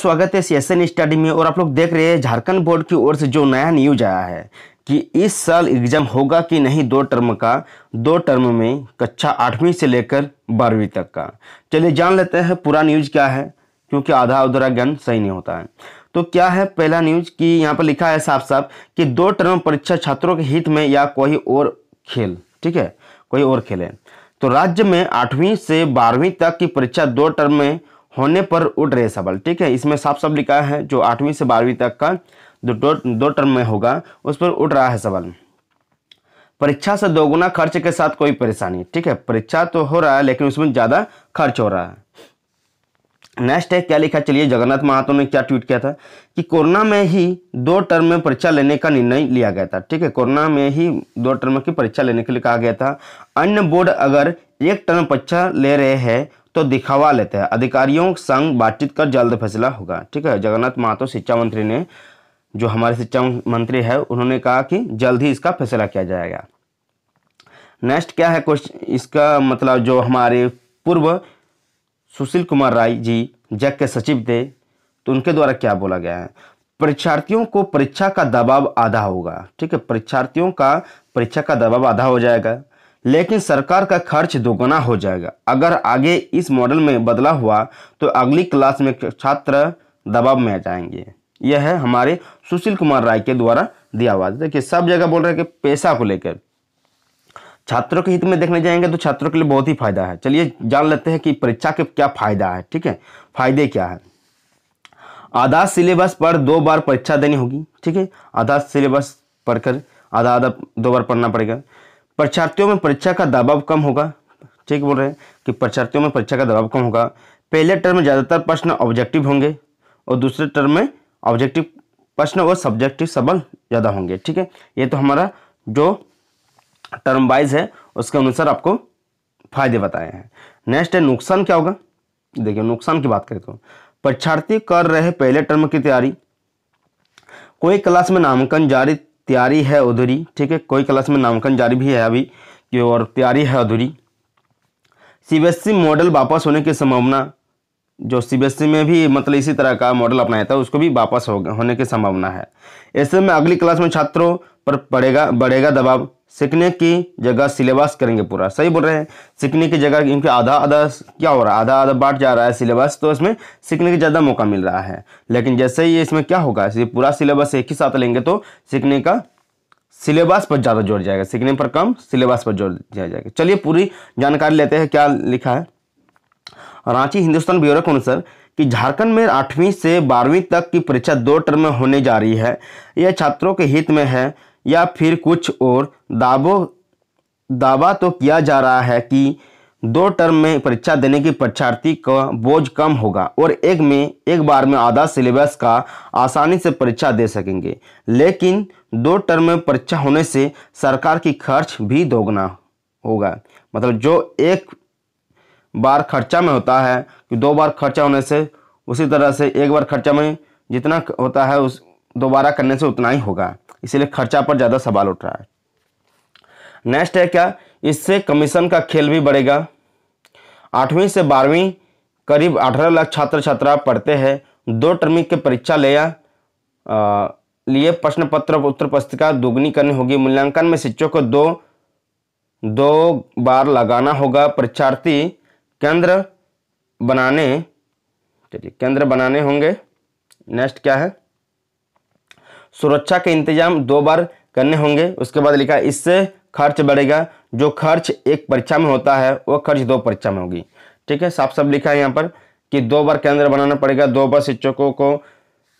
स्वागत है CSN study में। और आप लोग देख रहे हैं झारखंड बोर्ड की ओर से जो नया न्यूज आया है कि इस साल एग्जाम होगा कि नहीं दो टर्म में कक्षा 8वीं से लेकर 12वीं तक का। चलिए जान लेते हैं पूरा न्यूज क्या है, क्योंकि आधा अधूरा ज्ञान सही नहीं होता है। तो क्या है पहला न्यूज कि यहाँ पर लिखा है साफ साफ कि दो टर्म परीक्षा छात्रों के हित में या कोई और खेल, ठीक है, कोई और खेल है। तो राज्य में 8वीं से 12वीं तक की परीक्षा दो टर्म में होने पर उठ रहे सवाल, ठीक है। इसमें साफ साफ लिखा है जो 8वीं से 12वीं तक का दो टर्म में होगा उस पर उठ रहा है सवाल। परीक्षा से दोगुना खर्च के साथ कोई परेशानी, ठीक है। परीक्षा तो हो रहा है लेकिन उसमें ज़्यादा खर्च हो रहा है। नेक्स्ट है क्या लिखा, चलिए जगन्नाथ महातो ने क्या ट्वीट किया था कि कोरोना में ही दो टर्म में परीक्षा लेने का निर्णय लिया गया था, ठीक है। कोरोना में ही दो टर्म की परीक्षा लेने के लिए कहा गया था। अन्य बोर्ड अगर एक टर्म परीक्षा ले रहे हैं तो दिखावा लेते हैं, अधिकारियों संग बातचीत कर जल्द फैसला होगा, ठीक है। जगन्नाथ महातो शिक्षा मंत्री ने, जो हमारे शिक्षा मंत्री है, उन्होंने कहा कि जल्द ही इसका फैसला किया जाएगा। नेक्स्ट क्या है क्वेश्चन, इसका मतलब जो हमारे पूर्व सुशील कुमार राय जी जैक के सचिव थे, तो उनके द्वारा क्या बोला गया है, परीक्षार्थियों को परीक्षा का दबाव आधा होगा, ठीक है। परीक्षार्थियों का परीक्षा का दबाव आधा हो जाएगा लेकिन सरकार का खर्च दोगुना हो जाएगा। अगर आगे इस मॉडल में बदला हुआ तो अगली क्लास में छात्र दबाव में आ जाएंगे। यह है हमारे सुशील कुमार राय के द्वारा दिया हुआ। देखिए सब जगह बोल रहे हैं कि पैसा को लेकर छात्रों के हित में देखने जाएंगे तो छात्रों के लिए बहुत ही फायदा है। चलिए जान लेते हैं कि परीक्षा के क्या फायदा है, ठीक है। फायदे क्या है, आधा सिलेबस पर 2 बार परीक्षा देनी होगी, ठीक है। आधा सिलेबस पढ़कर आधा 2 बार पढ़ना पड़ेगा। परीक्षार्थियों में परीक्षा का दबाव कम होगा, ठीक बोल रहे हैं कि परीक्षार्थियों में परीक्षा का दबाव कम होगा। पहले टर्म में ज़्यादातर प्रश्न ऑब्जेक्टिव होंगे और दूसरे टर्म में ऑब्जेक्टिव प्रश्न और सब्जेक्टिव सवाल ज़्यादा होंगे, ठीक है। ये तो हमारा जो टर्म वाइज है उसके अनुसार आपको फायदे बताए हैं। नेक्स्ट है नुकसान क्या होगा। देखिए नुकसान की बात करें तो परीक्षार्थी कर रहे पहले टर्म की तैयारी, कोई क्लास में नामांकन जारी, तैयारी है अधूरी, ठीक है। कोई क्लास में नामांकन जारी भी है अभी कि और तैयारी है अधूरी। सीबीएसई मॉडल वापस होने की संभावना, जो सीबीएसई में भी मतलब इसी तरह का मॉडल अपनाया था उसको भी वापस होने की संभावना है। ऐसे में अगली क्लास में छात्रों पर बढ़ेगा दबाव, सीखने की जगह सिलेबस करेंगे पूरा। सही बोल रहे हैं, सीखने की जगह क्योंकि आधा क्या हो रहा है, आधा बांट जा रहा है सिलेबस, तो इसमें सीखने का ज़्यादा मौका मिल रहा है। लेकिन जैसे ही इसमें क्या होगा, पूरा सिलेबस एक ही साथ लेंगे तो सीखने का सिलेबस पर ज़्यादा जोर जाएगा, सीखने पर कम, सिलेबस पर जोर दिया जाएगा। चलिए पूरी जानकारी लेते हैं क्या लिखा है। रांची हिंदुस्तान ब्यूरो के अनुसार कि झारखंड में 8वीं से 12वीं तक की परीक्षा दो टर्म में होने जा रही है। यह छात्रों के हित में है या फिर कुछ और। दावा तो किया जा रहा है कि दो टर्म में परीक्षा देने की परीक्षार्थी का बोझ कम होगा और एक बार में आधा सिलेबस का आसानी से परीक्षा दे सकेंगे। लेकिन दो टर्म में परीक्षा होने से सरकार की खर्च भी दोगुना होगा। मतलब जो एक बार खर्चा में होता है कि 2 बार खर्चा होने से, उसी तरह से एक बार खर्चा में जितना होता है उस दोबारा करने से उतना ही होगा, इसीलिए खर्चा पर ज़्यादा सवाल उठ रहा है। नेक्स्ट है क्या, इससे कमीशन का खेल भी बढ़ेगा। 8वीं से 12वीं करीब 18 लाख छात्र छात्रा पढ़ते हैं। दो टर्म की परीक्षा लिए प्रश्न पत्र उत्तर पुस्तिका दोगुनी करनी होगी। मूल्यांकन में शिक्षक को दो बार लगाना होगा। परीक्षार्थी केंद्र बनाने होंगे। नेक्स्ट क्या है, सुरक्षा के इंतजाम 2 बार करने होंगे। उसके बाद लिखा है इससे खर्च बढ़ेगा। जो खर्च एक परीक्षा में होता है वो खर्च 2 परीक्षा में होगी, ठीक है। साफ साफ लिखा है यहाँ पर कि 2 बार केंद्र बनाना पड़ेगा, 2 बार शिक्षकों को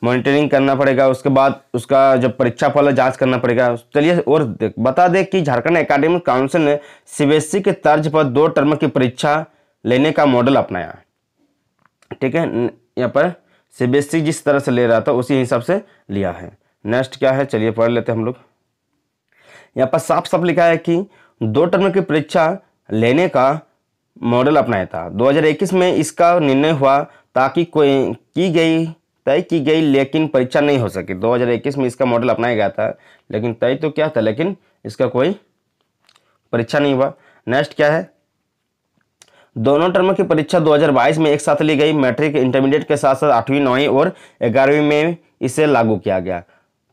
मॉनिटरिंग करना पड़ेगा। उसके बाद उसका जब परीक्षा फल जांच करना पड़ेगा। चलिए और बता दें कि झारखंड एकेडमिक काउंसिल ने सीबीएसई के तर्ज पर 2 टर्म की परीक्षा लेने का मॉडल अपनाया, ठीक है। यहाँ पर सीबीएसई जिस तरह से ले रहा था उसी हिसाब से लिया है। नेक्स्ट क्या है, चलिए पढ़ लेते हैं हम लोग। यहाँ पर साफ साफ लिखा है कि 2 टर्म की परीक्षा लेने का मॉडल अपनाया था। 2021 में इसका निर्णय हुआ ताकि तय की गई लेकिन परीक्षा नहीं हो सकी। 2021 में इसका मॉडल अपनाया गया था लेकिन तय तो क्या था, लेकिन इसका कोई परीक्षा नहीं हुआ। नेक्स्ट क्या है, दोनों टर्म की परीक्षा 2022 में एक साथ ली गई। मैट्रिक इंटरमीडिएट के साथ साथ 8वीं 9वीं और 11वीं में इसे लागू किया गया।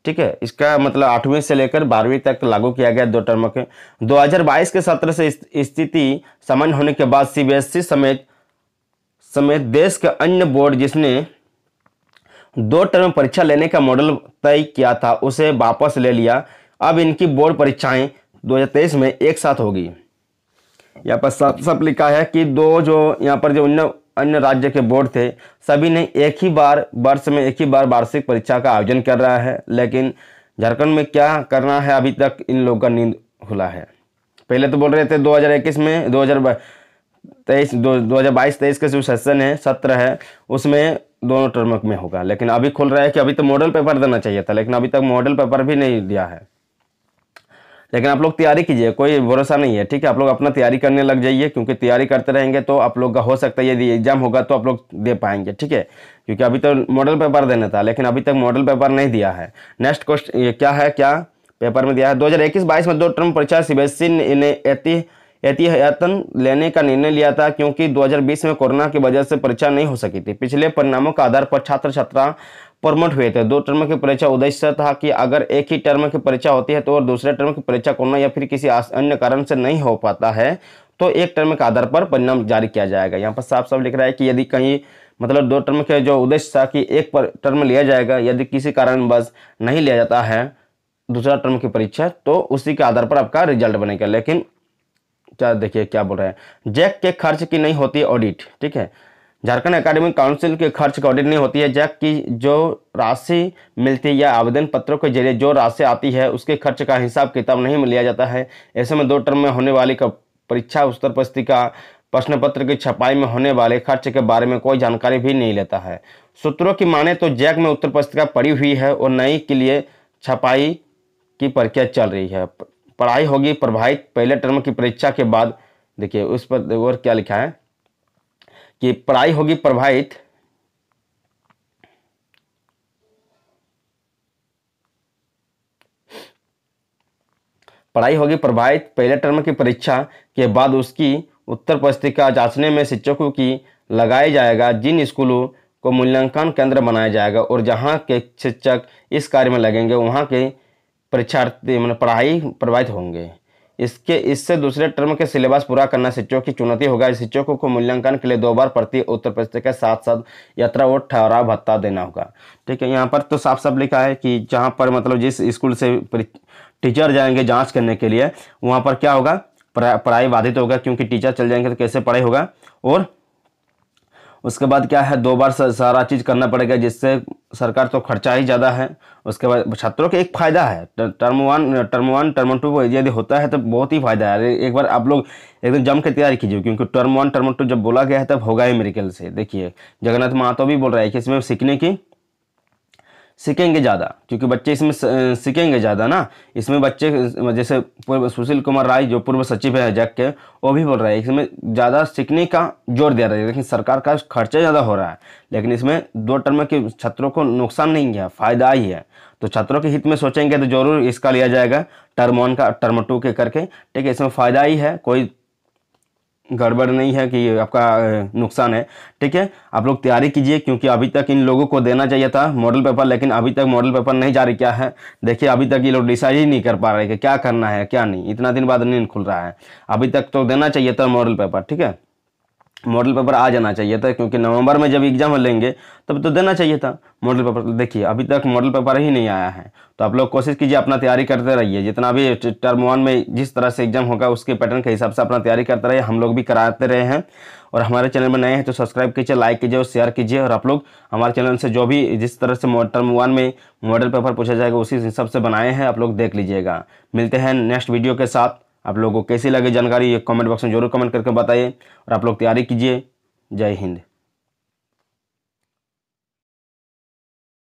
ठीक है, इसका मतलब 8वीं से लेकर 12वीं तक लागू किया गया दो टर्म के। 2022 के सत्र से स्थिति सामान्य होने के बाद सीबीएसई समेत देश के अन्य बोर्ड जिसने दो टर्म परीक्षा लेने का मॉडल तय किया था उसे वापस ले लिया। अब इनकी बोर्ड परीक्षाएं 2023 में एक साथ होगी। यहाँ पर सब लिखा है कि यहाँ पर जो अन्य राज्य के बोर्ड थे सभी ने एक ही बार वर्ष में एक ही बार वार्षिक परीक्षा का आयोजन कर रहा है, लेकिन झारखंड में क्या करना है अभी तक इन लोगों का नींद खुला है। पहले तो बोल रहे थे 2021 में 2022-23 का जो सेशन है सत्र है उसमें दोनों टर्म में होगा, लेकिन अभी खुल रहा है कि अभी तो मॉडल पेपर देना चाहिए था, लेकिन अभी तक मॉडल पेपर भी नहीं दिया है। लेकिन आप लोग तैयारी कीजिए, कोई भरोसा नहीं है। ठीक है, आप लोग अपना तैयारी करने लग जाइए, क्योंकि तैयारी करते रहेंगे तो आप लोग का हो सकता है यदि एग्जाम होगा तो आप लोग दे पाएंगे। ठीक है, क्योंकि अभी तो मॉडल पेपर देना था, लेकिन अभी तक मॉडल पेपर नहीं दिया है। नेक्स्ट क्वेश्चन क्या है, क्या पेपर में दिया है। 2021-22 में दो टर्म परीक्षा सीबीएसई ने एहतियातन लेने का निर्णय लिया था, क्योंकि 2020 में कोरोना की वजह से परीक्षा नहीं हो सकी थी। पिछले परिणामों के आधार पर छात्र छात्रा प्रमोट हुए थे। दो टर्म की परीक्षा उद्देश्य था कि अगर एक ही टर्म की परीक्षा होती है तो और दूसरे टर्म की परीक्षा कोरोना या फिर किसी अन्य कारण से नहीं हो पाता है तो एक टर्म के आधार पर परिणाम जारी किया जाएगा। यहाँ पर साफ साफ लिख रहा है कि यदि कहीं मतलब दो टर्म के जो उद्देश्य था कि एक टर्म लिया जाएगा, यदि किसी कारणवश नहीं लिया जाता है दूसरा टर्म की परीक्षा तो उसी के आधार पर आपका रिजल्ट बनेगा। लेकिन क्या देखिए क्या बोल रहे हैं, जैक के खर्च की नहीं होती ऑडिट। ठीक है, झारखंड एकेडमिक काउंसिल के खर्च की ऑडिट नहीं होती है। जैक की जो राशि मिलती है या आवेदन पत्रों के जरिए जो राशि आती है उसके खर्च का हिसाब किताब नहीं लिया जाता है। ऐसे में दो टर्म में होने वाली परीक्षा उत्तर पुस्तिका प्रश्न पत्र की छपाई में होने वाले खर्च के बारे में कोई जानकारी भी नहीं लेता है। सूत्रों की माने तो जैक में उत्तर पुस्तिका पड़ी हुई है और नई के लिए छपाई की प्रक्रिया चल रही है। पढ़ाई होगी प्रभावित पहले टर्म की परीक्षा के बाद। देखिए उस पर और क्या लिखा है कि पढ़ाई होगी प्रभावित पहले टर्म की परीक्षा के बाद उसकी उत्तर पुस्तिका जांचने में शिक्षकों की लगाया जाएगा। जिन स्कूलों को मूल्यांकन केंद्र बनाया जाएगा और जहां के शिक्षक इस कार्य में लगेंगे वहां के परीक्षार्थी मतलब पढ़ाई प्रभावित होंगे। इससे दूसरे टर्म के सिलेबस पूरा करना शिक्षकों की चुनौती होगा। शिक्षकों को मूल्यांकन के लिए 2 बार प्रति उत्तर पुस्तिका के साथ साथ यात्रा और ठहराव भत्ता देना होगा। ठीक है, यहाँ पर तो साफ साफ लिखा है कि जहाँ पर मतलब जिस स्कूल से टीचर जाएंगे जांच करने के लिए वहाँ पर क्या होगा, पढ़ाई बाधित होगा, क्योंकि टीचर चल जाएंगे तो कैसे पढ़ाई होगा। और उसके बाद क्या है 2 बार सारा चीज़ करना पड़ेगा, जिससे सरकार तो खर्चा ही ज़्यादा है। उसके बाद छात्रों के एक फ़ायदा है, टर्म वन टर्म टू यदि होता है तो बहुत ही फायदा है। एक बार आप लोग एकदम जम के तैयारी कीजिए, क्योंकि टर्म 1 टर्म 2 जब बोला गया है तब होगा ही मेरे ख्याल से। देखिए जगन्नाथ महतो भी बोल रहा है कि इसमें सीखेंगे ज़्यादा, क्योंकि बच्चे इसमें सीखेंगे ज़्यादा ना। इसमें बच्चे जैसे सुशील कुमार राय जो पूर्व सचिव है जैक के, वो भी बोल रहे हैं इसमें ज़्यादा सीखने का जोर दे रहे हैं, लेकिन सरकार का खर्चा ज़्यादा हो रहा है। लेकिन इसमें 2 टर्म के छात्रों को नुकसान नहीं है, फ़ायदा ही है। तो छात्रों के हित में सोचेंगे तो जरूर इसका लिया जाएगा, टर्म 1 का टर्म 2 के करके। ठीक है, इसमें फ़ायदा ही है, कोई गड़बड़ नहीं है कि आपका नुकसान है। ठीक है, आप लोग तैयारी कीजिए, क्योंकि अभी तक इन लोगों को देना चाहिए था मॉडल पेपर, लेकिन अभी तक मॉडल पेपर नहीं जारी किया है। देखिए अभी तक ये लोग डिसाइड ही नहीं कर पा रहे कि क्या करना है क्या नहीं। इतना दिन बाद नहीं खुल रहा है, अभी तक तो देना चाहिए था मॉडल पेपर। ठीक है, मॉडल पेपर आ जाना चाहिए था, क्योंकि नवंबर में जब एग्जाम लेंगे तब तो देना चाहिए था मॉडल पेपर। देखिए अभी तक मॉडल पेपर ही नहीं आया है, तो आप लोग कोशिश कीजिए, अपना तैयारी करते रहिए। जितना भी टर्म 1 में जिस तरह से एग्जाम होगा उसके पैटर्न के हिसाब से अपना तैयारी करते रहिए। हम लोग भी कराते रहे हैं, और हमारे चैनल में नए हैं तो सब्सक्राइब कीजिए, लाइक कीजिए और शेयर कीजिए। और आप लोग हमारे चैनल से जो भी जिस तरह से टर्म 1 में मॉडल पेपर पूछा जाएगा उसी हिसाब से बनाए हैं, आप लोग देख लीजिएगा। मिलते हैं नेक्स्ट वीडियो के साथ। आप लोगों को कैसी लगी जानकारी ये कमेंट बॉक्स में जरूर कमेंट करके बताइए, और आप लोग तैयारी कीजिए। जय हिंद।